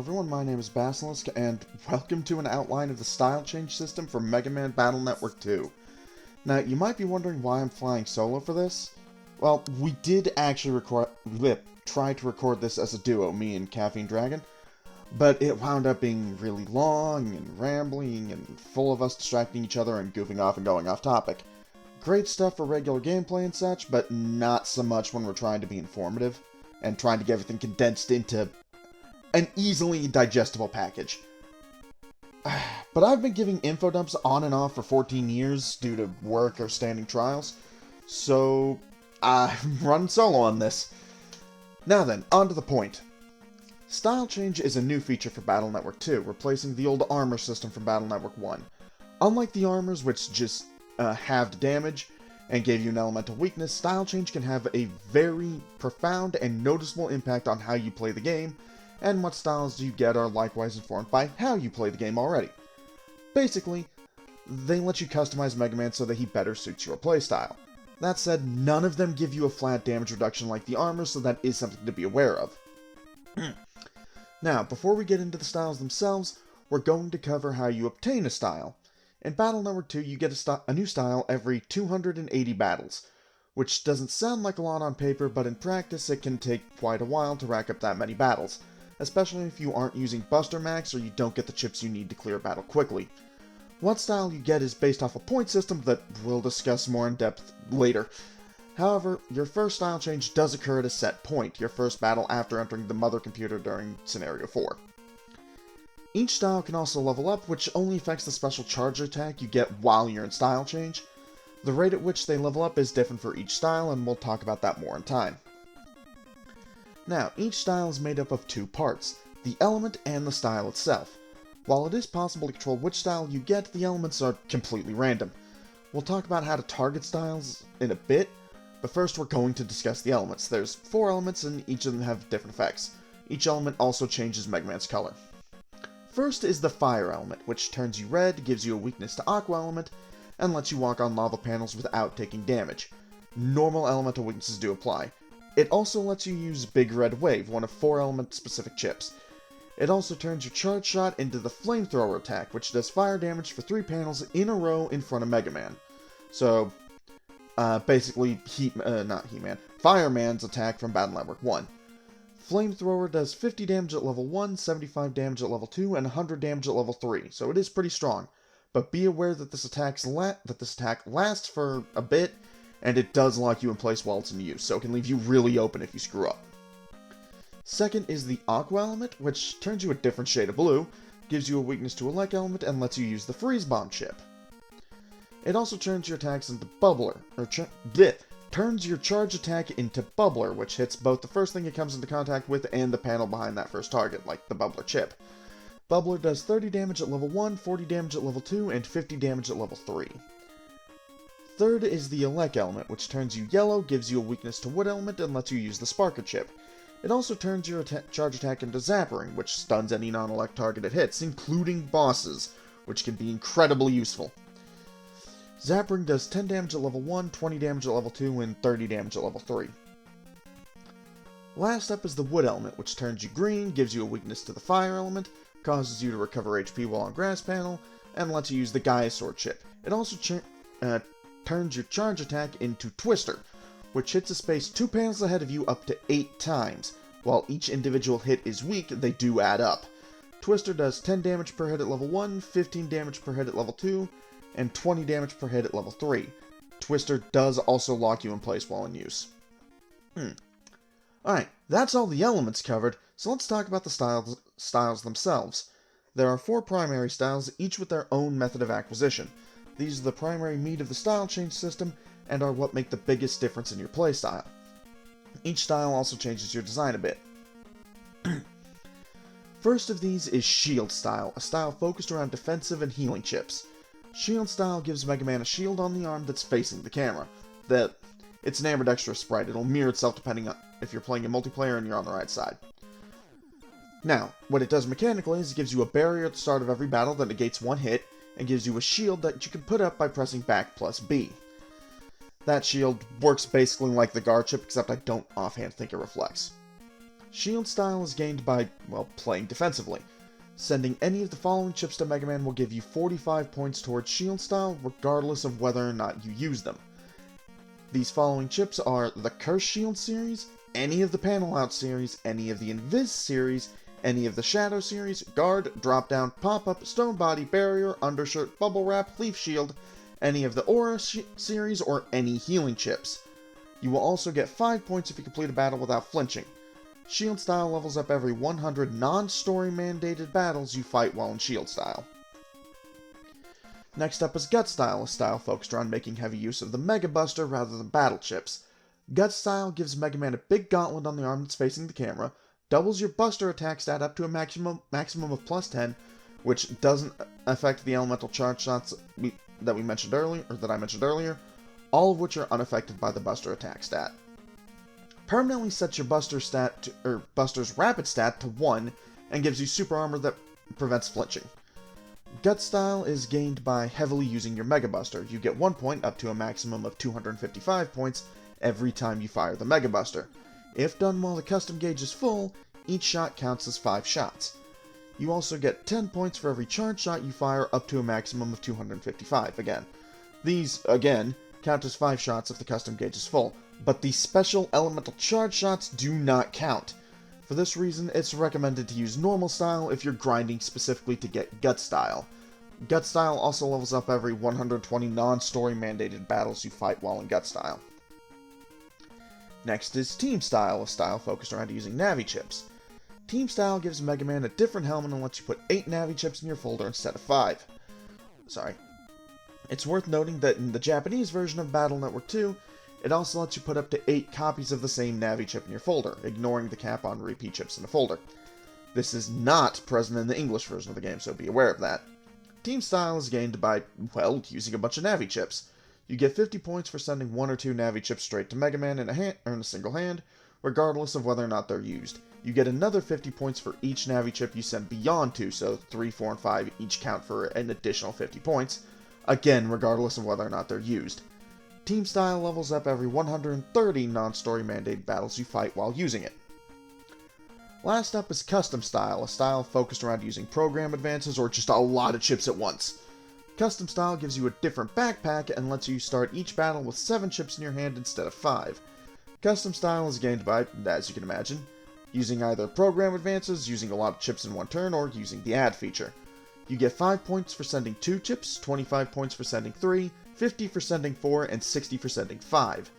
everyone, my name is Basilisk, and welcome to an outline of the style change system for Megaman Battle Network 2. Now, you might be wondering why I'm flying solo for this. Well, we did actually try to record this as a duo, me and Caffeine Dragon, but it wound up being really long and rambling and full of us distracting each other and goofing off and going off topic. Great stuff for regular gameplay and such, but not so much when we're trying to be informative and trying to get everything condensed into an easily digestible package. But I've been giving info dumps on and off for 14 years due to work or standing trials, so I'm running solo on this. Now then, on to the point. Style change is a new feature for Battle Network 2, replacing the old armor system from Battle Network 1. Unlike the armors, which just halved damage and gave you an elemental weakness, style change can have a very profound and noticeable impact on how you play the game, and what styles you get are likewise informed by how you play the game already. Basically, they let you customize Megaman so that he better suits your playstyle. That said, none of them give you a flat damage reduction like the armor, so that is something to be aware of. Now, before we get into the styles themselves, we're going to cover how you obtain a style. In Battle Network 2, you get a new style every 280 battles, which doesn't sound like a lot on paper, but in practice it can take quite a while to rack up that many battles, especially if you aren't using Buster Max or you don't get the chips you need to clear a battle quickly. What style you get is based off a point system that we'll discuss more in depth later. However, your first style change does occur at a set point, your first battle after entering the mother computer during Scenario 4. Each style can also level up, which only affects the special charge attack you get while you're in style change. The rate at which they level up is different for each style, and we'll talk about that more in time. Now, each style is made up of two parts, the element and the style itself. While it is possible to control which style you get, the elements are completely random. We'll talk about how to target styles in a bit, but first we're going to discuss the elements. There's 4 elements and each of them have different effects. Each element also changes Megaman's color. First is the fire element, which turns you red, gives you a weakness to aqua element, and lets you walk on lava panels without taking damage. Normal elemental weaknesses do apply. It also lets you use Big Red Wave, one of 4 element-specific chips. It also turns your charge shot into the flamethrower attack, which does fire damage for 3 panels in a row in front of Megaman. So, basically, Fireman's attack from Battle Network 1. Flamethrower does 50 damage at level 1, 75 damage at level 2, and 100 damage at level 3, so it is pretty strong. But be aware that this attack lasts for a bit, and it does lock you in place while it's in use, so it can leave you really open if you screw up. Second is the Aqua element, which turns you a different shade of blue, gives you a weakness to Elect element, and lets you use the Freeze Bomb chip. It also turns your attacks into Bubbler, turns your charge attack into Bubbler, which hits both the first thing it comes into contact with and the panel behind that first target, like the Bubbler chip. Bubbler does 30 damage at level 1, 40 damage at level 2, and 50 damage at level 3. Third is the Elect element, which turns you yellow, gives you a weakness to Wood element, and lets you use the Sparker chip. It also turns your charge attack into Zappering, which stuns any non-Elect target it hits, including bosses, which can be incredibly useful. Zappering does 10 damage at level 1, 20 damage at level 2, and 30 damage at level 3. Last up is the Wood element, which turns you green, gives you a weakness to the Fire element, causes you to recover HP while on Grass panel, and lets you use the Gaia Sword chip. It also turns your charge attack into Twister, which hits a space 2 panels ahead of you up to 8 times. While each individual hit is weak, they do add up. Twister does 10 damage per hit at level 1, 15 damage per hit at level 2, and 20 damage per hit at level 3. Twister does also lock you in place while in use. Alright, that's all the elements covered, so let's talk about the styles themselves. There are 4 primary styles, each with their own method of acquisition. These are the primary meat of the style change system, and are what make the biggest difference in your playstyle. Each style also changes your design a bit. First of these is Shield Style, a style focused around defensive and healing chips. Shield Style gives Megaman a shield on the arm that's facing the camera. It's an ambidextrous sprite, it'll mirror itself depending on if you're playing in multiplayer and you're on the right side. Now, what it does mechanically is it gives you a barrier at the start of every battle that negates 1 hit, and gives you a shield that you can put up by pressing back plus B. That shield works basically like the guard chip, except I don't offhand think it reflects. Shield style is gained by, well, playing defensively. Sending any of the following chips to Megaman will give you 45 points towards shield style, regardless of whether or not you use them. These following chips are the Curse Shield series, any of the Panel Out series, any of the Invis series, any of the Shadow series, Guard, Drop Down, Pop-Up, Stone Body, Barrier, Undershirt, Bubble Wrap, Leaf Shield, any of the Aura series, or any healing chips. You will also get 5 points if you complete a battle without flinching. Shield style levels up every 100 non-story mandated battles you fight while in shield style. Next up is Gut style, a style focused around making heavy use of the Mega Buster rather than battle chips. Gut style gives Mega Man a big gauntlet on the arm that's facing the camera, doubles your Buster attack stat up to a maximum of plus 10, which doesn't affect the elemental charge shots that I mentioned earlier, all of which are unaffected by the Buster attack stat. Permanently sets your Buster's rapid stat to 1 and gives you super armor that prevents flinching. Gut style is gained by heavily using your Mega Buster. You get 1 point up to a maximum of 255 points every time you fire the Mega Buster. If done while the custom gauge is full, each shot counts as 5 shots. You also get 10 points for every charge shot you fire up to a maximum of 255 again. These, again, count as 5 shots if the custom gauge is full, but the special elemental charge shots do not count. For this reason, it's recommended to use normal style if you're grinding specifically to get Gut style. Gut style also levels up every 120 non-story mandated battles you fight while in Gut style. Next is Team style, a style focused around using Navi chips. Team style gives Mega Man a different helmet and lets you put 8 Navi chips in your folder instead of 5. It's worth noting that in the Japanese version of Battle Network 2, it also lets you put up to 8 copies of the same Navi chip in your folder, ignoring the cap on repeat chips in the folder. This is not present in the English version of the game, so be aware of that. Team style is gained by, well, using a bunch of Navi chips. You get 50 points for sending 1 or 2 Navi chips straight to Mega Man in a single hand, regardless of whether or not they're used. You get another 50 points for each Navi chip you send beyond 2, so 3, 4, and 5 each count for an additional 50 points, again regardless of whether or not they're used. Team style levels up every 130 non-story mandated battles you fight while using it. Last up is Custom style, a style focused around using program advances or just a lot of chips at once. Custom style gives you a different backpack and lets you start each battle with 7 chips in your hand instead of 5. Custom style is gained by, as you can imagine, using either program advances, using a lot of chips in one turn, or using the add feature. You get 5 points for sending 2 chips, 25 points for sending 3, 50 for sending 4, and 60 for sending 5.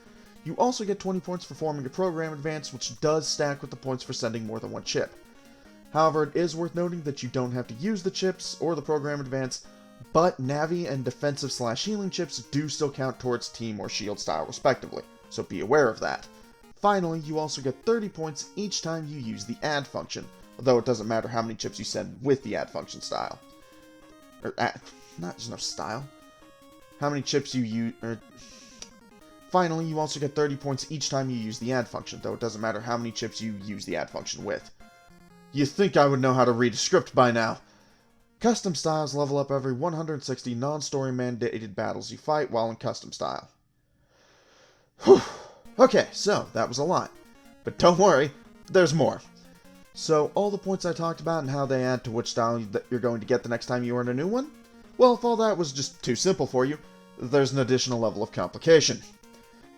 You also get 20 points for forming a program advance, which does stack with the points for sending more than 1 chip. However, it is worth noting that you don't have to use the chips or the program advance, but Navi and defensive/healing chips do still count towards team or shield style respectively, so be aware of that. Finally, you also get 30 points each time you use the add function, although it doesn't matter how many chips you send with the add function style. How many chips you use, Finally, you also get 30 points each time you use the add function, though it doesn't matter how many chips you use the add function with. You'd think I would know how to read a script by now. Custom styles level up every 160 non-story mandated battles you fight while in custom style. Whew. Okay, so that was a lot. But don't worry, there's more. So all the points I talked about and how they add to which style that you're going to get the next time you earn a new one? Well, if all that was just too simple for you, there's an additional level of complication.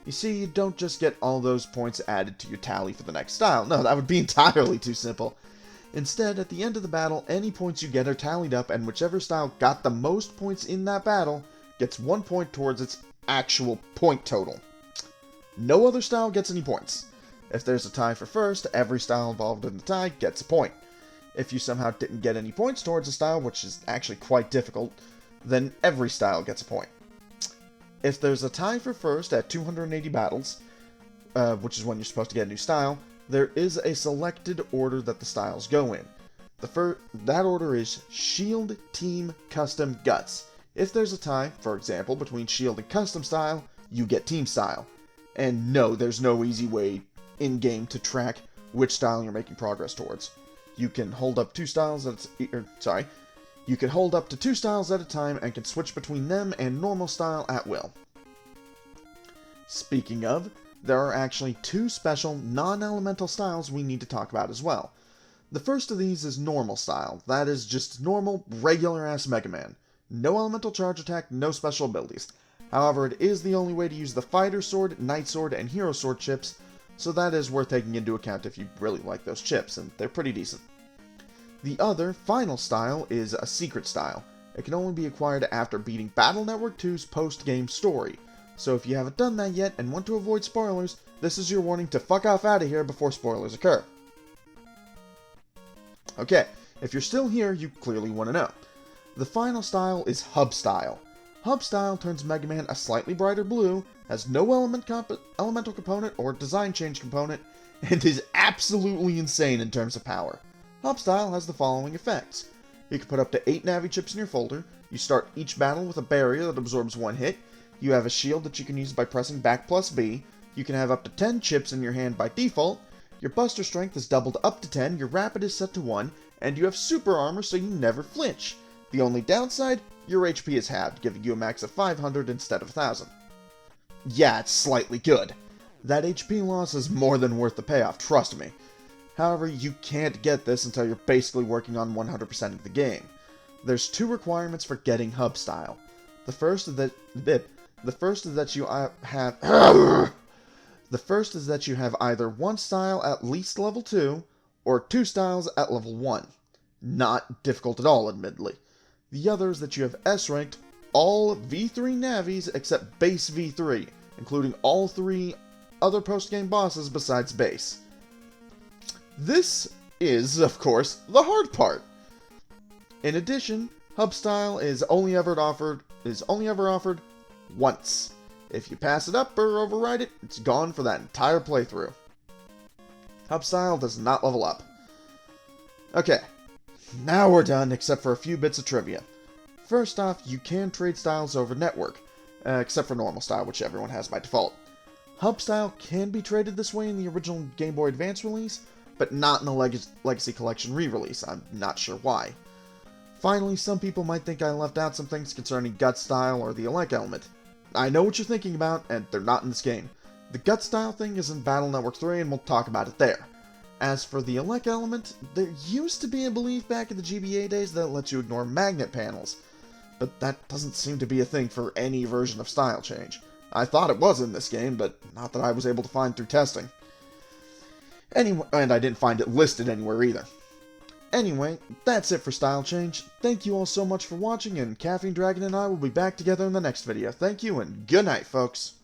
You see, you don't just get all those points added to your tally for the next style. No, that would be entirely too simple. Instead, at the end of the battle, any points you get are tallied up, and whichever style got the most points in that battle gets 1 point towards its actual point total. No other style gets any points. If there's a tie for first, every style involved in the tie gets a point. If you somehow didn't get any points towards a style, which is actually quite difficult, then every style gets a point. If there's a tie for first at 280 battles, which is when you're supposed to get a new style, there is a selected order that the styles go in. That order is Shield, Team, Custom, Guts. If there's a tie, for example, between Shield and Custom style, you get Team style. And no, there's no easy way in-game to track which style you're making progress towards. You can hold up two styles at You can hold up to 2 styles at a time and can switch between them and normal style at will. Speaking of, there are actually two special non-elemental styles we need to talk about as well. The first of these is normal style. That is just normal, regular-ass Mega Man. No elemental charge attack, no special abilities. However, it is the only way to use the Fighter Sword, Knight Sword, and Hero Sword chips, so that is worth taking into account if you really like those chips, and they're pretty decent. The other, final style, is a secret style. It can only be acquired after beating Battle Network 2's post-game story. So if you haven't done that yet and want to avoid spoilers, this is your warning to fuck off out of here before spoilers occur. Okay, if you're still here, you clearly want to know. The final style is Hub Style. Hub Style turns Mega Man a slightly brighter blue, has no elemental component or design change component, and is absolutely insane in terms of power. Hub Style has the following effects. You can put up to 8 Navi chips in your folder, you start each battle with a barrier that absorbs 1 hit, you have a shield that you can use by pressing back plus B, you can have up to 10 chips in your hand by default, your buster strength is doubled up to 10, your rapid is set to 1, and you have super armor so you never flinch. The only downside, your HP is halved, giving you a max of 500 instead of 1000. Yeah, it's slightly good. That HP loss is more than worth the payoff, trust me. However, you can't get this until you're basically working on 100% of the game. There's 2 requirements for getting Hub Style. The first is that you have either one style at least level 2 or 2 styles at level 1. Not difficult at all, admittedly. The other is that you have S-ranked all V3 Navis except base V3, including all 3 other post-game bosses besides base. This is, of course, the hard part. In addition, Hub Style is only ever offered once. If you pass it up or override it, it's gone for that entire playthrough. Hub Style does not level up. Okay, now we're done except for a few bits of trivia. First off, you can trade styles over network, except for normal style, which everyone has by default. Hub Style can be traded this way in the original Game Boy Advance release, but not in the Legacy Collection re-release. I'm not sure why. Finally, some people might think I left out some things concerning Gut Style or the Elec element. I know what you're thinking about, and they're not in this game. The Gut Style thing is in Battle Network 3, and we'll talk about it there. As for the Elec element, there used to be a belief back in the GBA days that lets you ignore magnet panels, but that doesn't seem to be a thing for any version of style change. I thought it was in this game, but not that I was able to find through testing. Anyway, and I didn't find it listed anywhere either. Anyway, that's it for Style Change. Thank you all so much for watching, and Caffeine Dragon and I will be back together in the next video. Thank you, and good night, folks.